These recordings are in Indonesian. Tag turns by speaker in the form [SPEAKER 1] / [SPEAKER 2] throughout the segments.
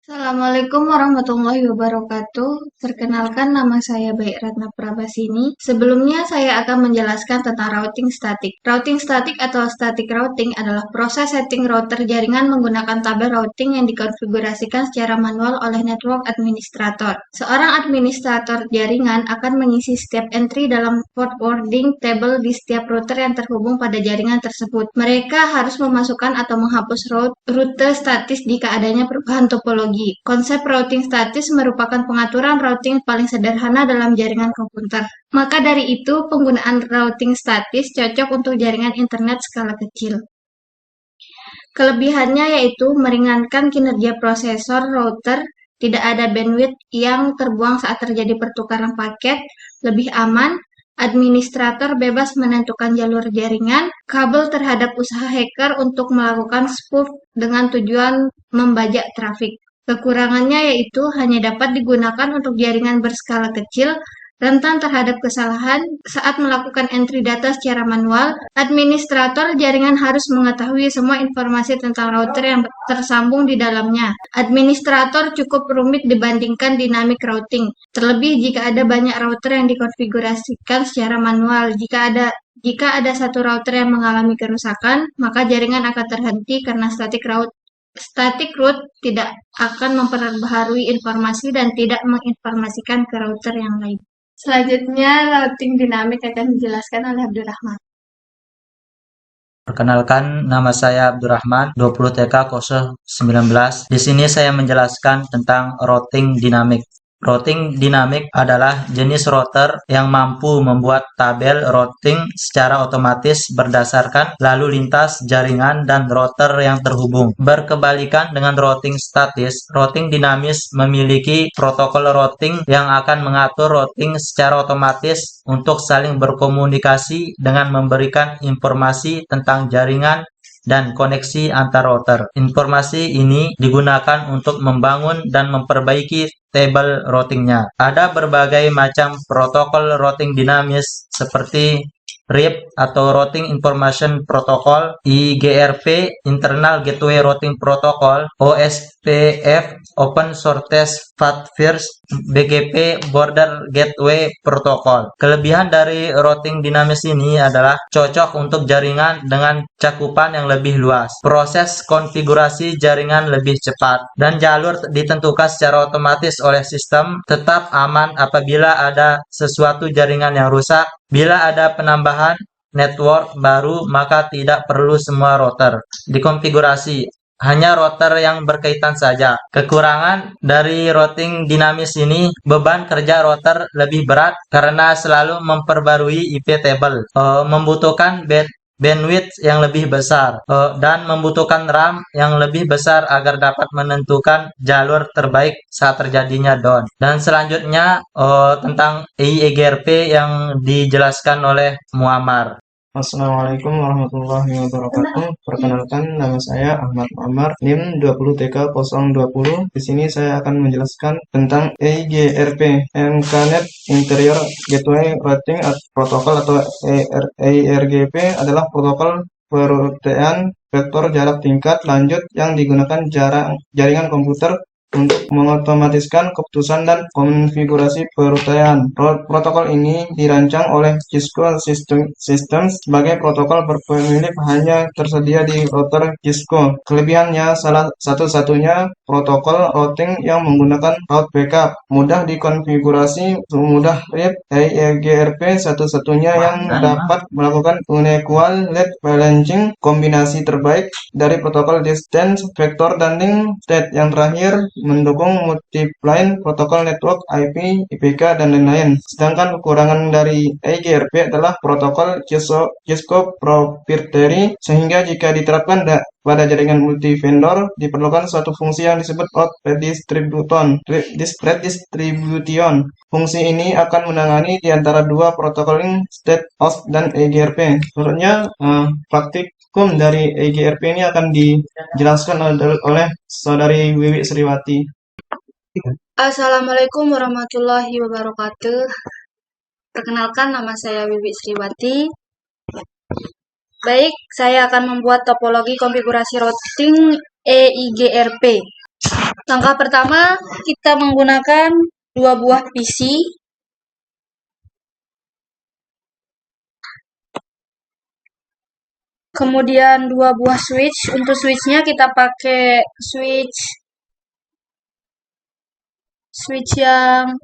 [SPEAKER 1] Assalamualaikum warahmatullahi wabarakatuh. Perkenalkan nama saya Baik Ratna Prabasini. Sebelumnya saya akan menjelaskan tentang routing statik. Routing statik atau static routing adalah proses setting router jaringan menggunakan tabel routing yang dikonfigurasikan secara manual oleh network administrator. Seorang administrator jaringan akan mengisi setiap entry dalam forwarding table di setiap router yang terhubung pada jaringan tersebut. Mereka harus memasukkan atau menghapus rute statis jika adanya perubahan topologi. Konsep routing statis merupakan pengaturan routing paling sederhana dalam jaringan komputer. Maka dari itu, penggunaan routing statis cocok untuk jaringan internet skala kecil. Kelebihannya yaitu meringankan kinerja prosesor router, tidak ada bandwidth yang terbuang saat terjadi pertukaran paket, lebih aman, administrator bebas menentukan jalur jaringan, kabel terhadap usaha hacker untuk melakukan spoof dengan tujuan membajak trafik. Kekurangannya yaitu hanya dapat digunakan untuk jaringan berskala kecil, rentan terhadap kesalahan saat melakukan entry data secara manual. Administrator jaringan harus mengetahui semua informasi tentang router yang tersambung di dalamnya. Administrator cukup rumit dibandingkan dynamic routing, terlebih jika ada banyak router yang dikonfigurasikan secara manual. Jika ada satu router yang mengalami kerusakan, maka jaringan akan terhenti karena static root tidak akan memperbaharui informasi dan tidak menginformasikan ke router yang lain. Selanjutnya, routing dinamik akan dijelaskan oleh Abdurrahman.
[SPEAKER 2] Perkenalkan, nama saya Abdurrahman, 20 TK 019. Di sini saya menjelaskan tentang routing dinamik. Routing dinamik adalah jenis router yang mampu membuat tabel routing secara otomatis berdasarkan lalu lintas jaringan dan router yang terhubung. Berkebalikan dengan routing statis, routing dinamis memiliki protokol routing yang akan mengatur routing secara otomatis untuk saling berkomunikasi dengan memberikan informasi tentang jaringan dan koneksi antar router. Informasi ini digunakan untuk membangun dan memperbaiki tabel routingnya. Ada berbagai macam protokol routing dinamis seperti RIP atau Routing Information Protocol, IGRP, Internal Gateway Routing Protocol, OSPF, Open Shortest Path First, BGP, Border Gateway Protocol. Kelebihan dari routing dinamis ini adalah cocok untuk jaringan dengan cakupan yang lebih luas, proses konfigurasi jaringan lebih cepat, dan jalur ditentukan secara otomatis oleh sistem, tetap aman apabila ada sesuatu jaringan yang rusak. Bila ada penambahan network baru, maka tidak perlu semua router dikonfigurasi, hanya router yang berkaitan saja. Kekurangan dari routing dinamis ini, beban kerja router lebih berat karena selalu memperbarui IP table, membutuhkan bandwidth yang lebih besar, dan membutuhkan RAM yang lebih besar agar dapat menentukan jalur terbaik saat terjadinya down. Dan selanjutnya tentang EIGRP yang dijelaskan oleh Muammar.
[SPEAKER 3] Assalamualaikum warahmatullahi wabarakatuh. Perkenalkan, nama saya Ahmad Muammar, NIM 20TK020. Di sini saya akan menjelaskan tentang EIGRP, Ethernet Interior Gateway Routing Protocol atau EIRGP adalah protokol perutaian vektor jarak tingkat lanjut yang digunakan jaringan komputer untuk mengotomatiskan keputusan dan konfigurasi perutaian. Protokol ini dirancang oleh Cisco Systems sebagai protokol berpemilik hanya tersedia di router Cisco. Kelebihannya salah satu-satunya protokol routing yang menggunakan route backup, mudah dikonfigurasi, mudah RIP. EIGRP satu-satunya yang dapat melakukan unequal lead balancing, kombinasi terbaik dari protokol distance, vector, dan link state. Yang terakhir, mendukung multi-plane protokol network IP, IPK, dan lain-lain. Sedangkan kekurangan dari EIGRP adalah protokol Cisco proprietary, sehingga jika diterapkan pada jaringan multi-vendor, diperlukan suatu fungsi yang disebut route redistribution. Fungsi ini akan menangani di antara dua protokol link state host dan EIGRP. Menurutnya, praktikum dari EIGRP ini akan dijelaskan oleh Saudari Wiwi Sriwati.
[SPEAKER 1] Assalamualaikum warahmatullahi wabarakatuh. Perkenalkan, nama saya Wiwi Sriwati. Baik, saya akan membuat topologi konfigurasi routing EIGRP.
[SPEAKER 4] Langkah pertama, kita menggunakan 2 buah PC. Kemudian 2 buah switch. Untuk switchnya kita pakai switch yang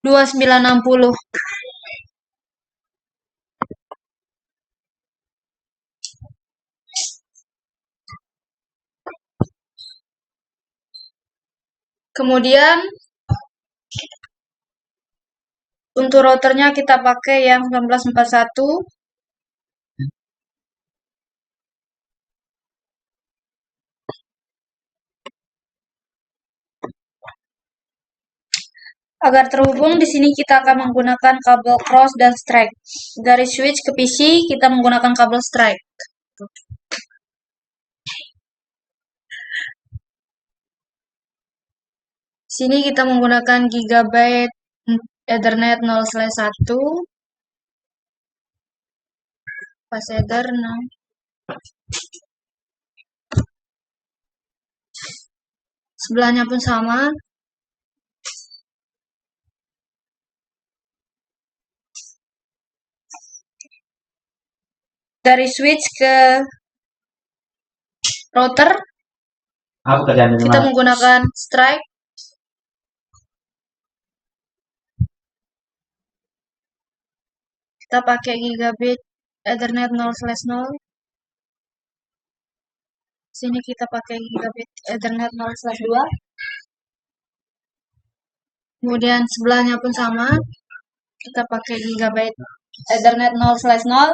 [SPEAKER 4] 2960. Kemudian untuk routernya kita pakai yang 1941. Agar terhubung, di sini kita akan menggunakan kabel cross dan strike. Dari switch ke PC, kita menggunakan kabel strike. Sini kita menggunakan Gigabit Ethernet 0/1. Pas Ether 6. Sebelahnya pun sama. Dari switch ke router, kita menggunakan strike. Kita pakai Gigabit Ethernet 0/0. Sini kita pakai Gigabit Ethernet 0/2. Kemudian sebelahnya pun sama. Kita pakai Gigabit Ethernet 0/0.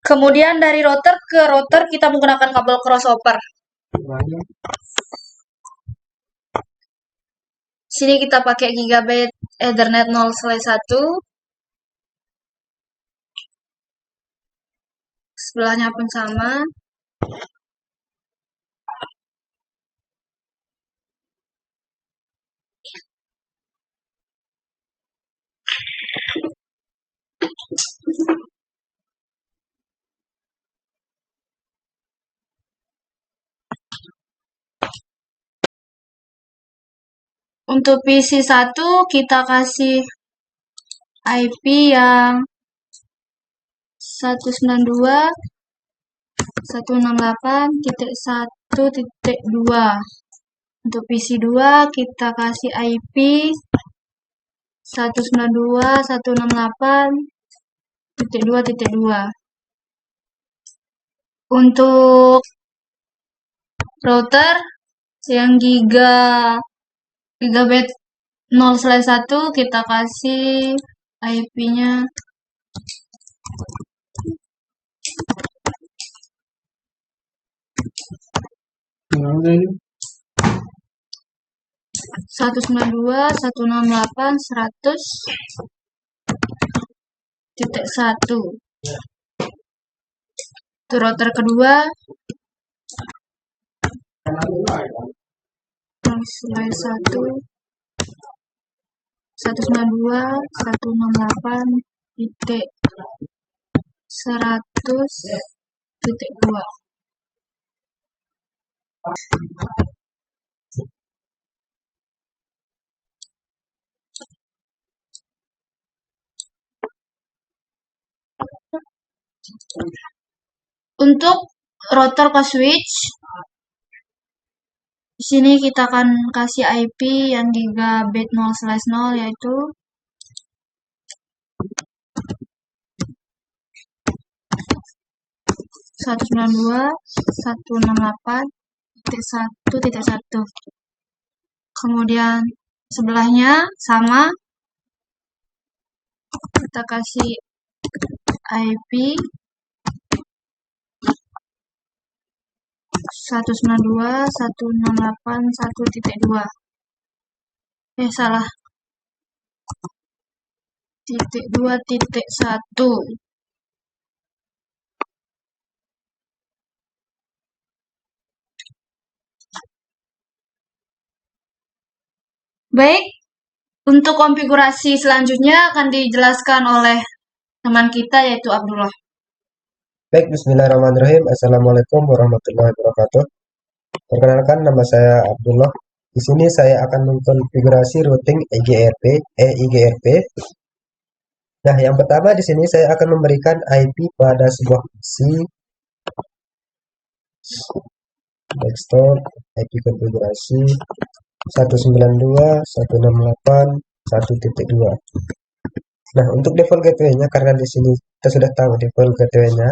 [SPEAKER 4] Kemudian dari router ke router kita menggunakan kabel crossover. Sini kita pakai Gigabit Ethernet 0/1. Sebelahnya pun sama. Untuk PC 1 kita kasih IP yang 192.168.1.2. Untuk PC 2 kita kasih IP 192.168.2.2. Untuk router yang Gigabit 0/1 kita kasih IP-nya 192.168.100.1. Untuk router kedua 0/1 192.168.100.2. Untuk router ke switch, di sini kita akan kasih IP yang Gigabit 0/0 yaitu 192.168.1.1. Kemudian sebelahnya sama, kita kasih IP 192.168.1.2. Salah. .2.1. Baik, Untuk konfigurasi selanjutnya akan dijelaskan oleh teman kita yaitu Abdullah.
[SPEAKER 5] Baik, bismillahirrahmanirrahim. Assalamualaikum warahmatullahi wabarakatuh. Perkenalkan, nama saya Abdullah. Di sini saya akan mengkonfigurasi routing EIGRP. Nah, yang pertama di sini saya akan memberikan IP pada sebuah PC. Desktop, IP konfigurasi 192.168.1.2. Nah, untuk default gateway-nya, karena di sini kita sudah tahu default gateway-nya,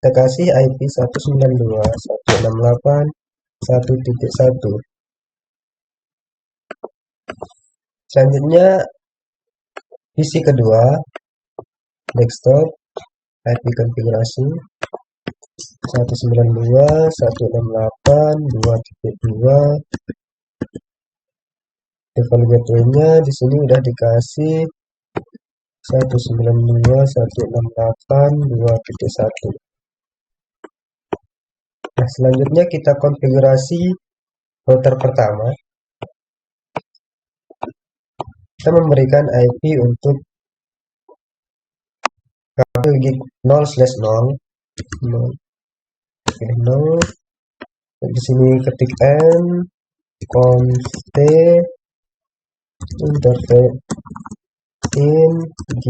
[SPEAKER 5] kita kasih IP 192.168.1.1. Selanjutnya PC kedua, desktop, IP konfigurasi 192.168.2.2. Default gateway-nya di sini udah dikasih 192.168.2.1. Nah, selanjutnya kita konfigurasi router pertama. Kita memberikan IP untuk kabel gig 0/0. Pilih 0. Di sini ketik n const interface in g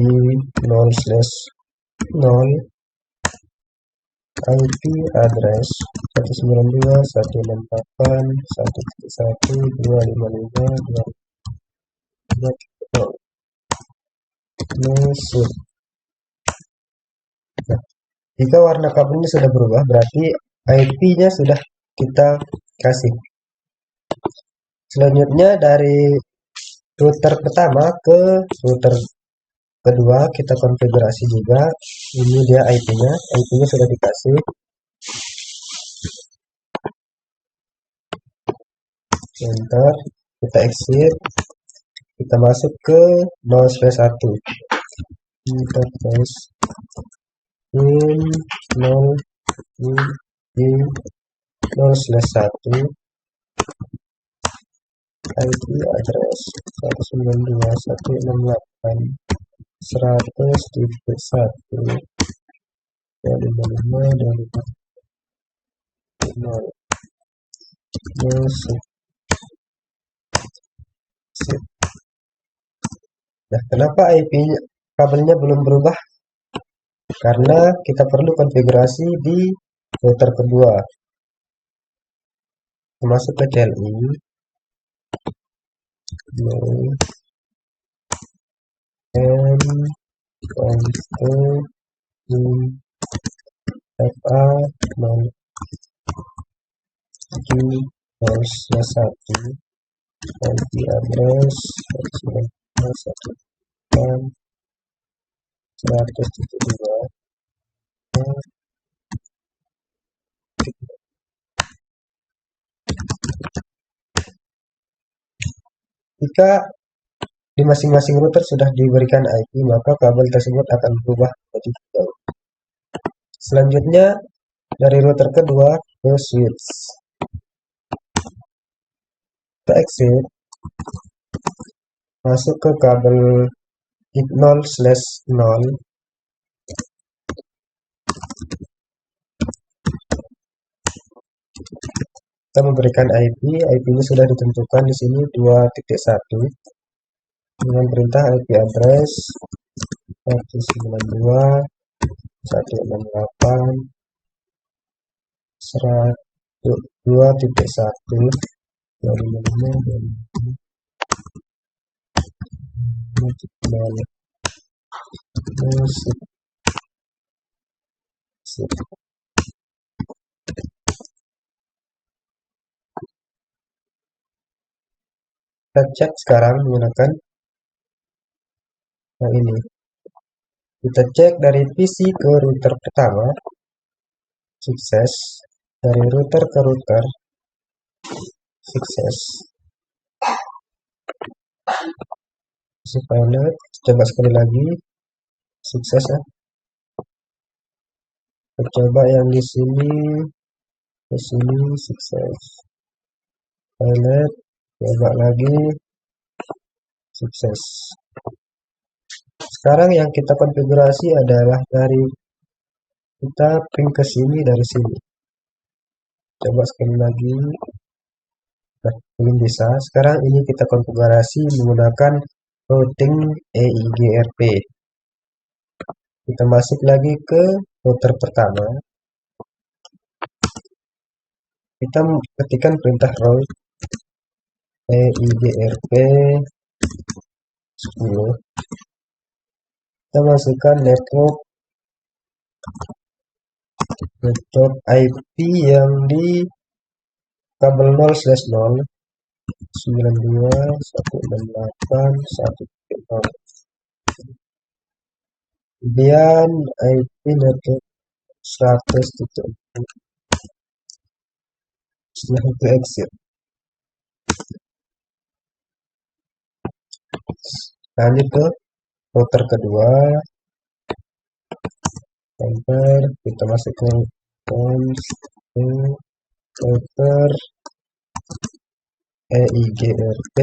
[SPEAKER 5] 0/0 IP address 192.168.1.1.255.2. Masuk. Nah, jika warna kabelnya sudah berubah, berarti IP-nya sudah kita kasih. Selanjutnya dari router pertama ke router kedua kita konfigurasi juga. Ini dia IP-nya. IP-nya sudah dikasih. Enter. Kita exit. Kita masuk ke 0/1. Interface in 0/1 IP address 192.168.100.1 masuk. Nah, kenapa IP kabelnya belum berubah? Karena kita perlu konfigurasi di router kedua. Masuk ke CLI. N const FA 0 G 0/1 IP address 100.2. Jika di masing-masing router sudah diberikan IP, maka kabel tersebut akan berubah menjadi hijau. Selanjutnya dari router kedua ke switch. Kita exit. Masuk ke kabel gig 0/0. Kita memberikan IP. IP-nya sudah ditentukan di sini 2.1 dengan perintah IP address 192.168.2.1 dari musik. Kita cek sekarang menggunakan yang ini. Kita cek dari PC ke router pertama, sukses. Dari router ke router, sukses. Pilot, coba sekali lagi, sukses ya. Kita coba yang di sini, ke sini, sukses. Pilot, coba lagi, Sukses. Sekarang yang kita konfigurasi adalah dari kita ping ke sini dari sini. Coba sekali lagi. Nah, belum bisa. Sekarang ini kita konfigurasi menggunakan routing EIGRP. Kita masuk lagi ke router pertama. Kita ketikkan perintah route EIGRP 10. Kita masukkan network IP yang di kabel 0/0 92.168.1.0. Kemudian IP network 100.4. Setelah itu exit. Lanjut ke router kedua. Enter, kita masuk ke router EIGRP.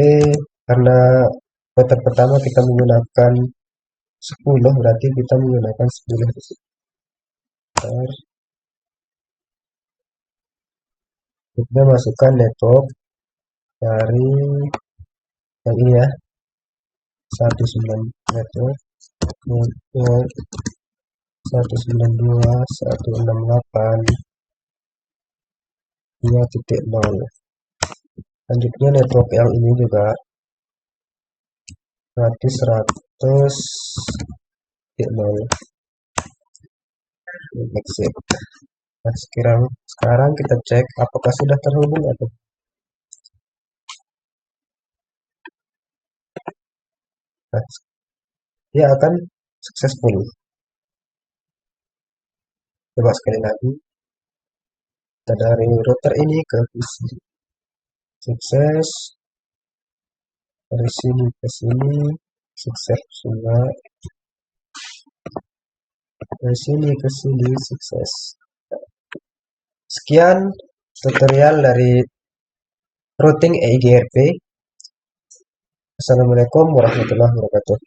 [SPEAKER 5] Karena router pertama kita menggunakan 10, berarti kita menggunakan 10 di sini. Kita masukkan network dari yang ini ya, 19 network 192.168.2.0. Lanjutnya network yang ini juga berarti 100.0. Exit. Nah, sekarang kita cek apakah sudah terhubung atau nah, dia akan successful. Coba sekali lagi. Kita dari router ini ke PC. Sukses. Dari sini ke sini. Sukses juga. Dari sini ke sini. Sukses. Sekian tutorial dari routing EIGRP. Assalamualaikum warahmatullahi wabarakatuh.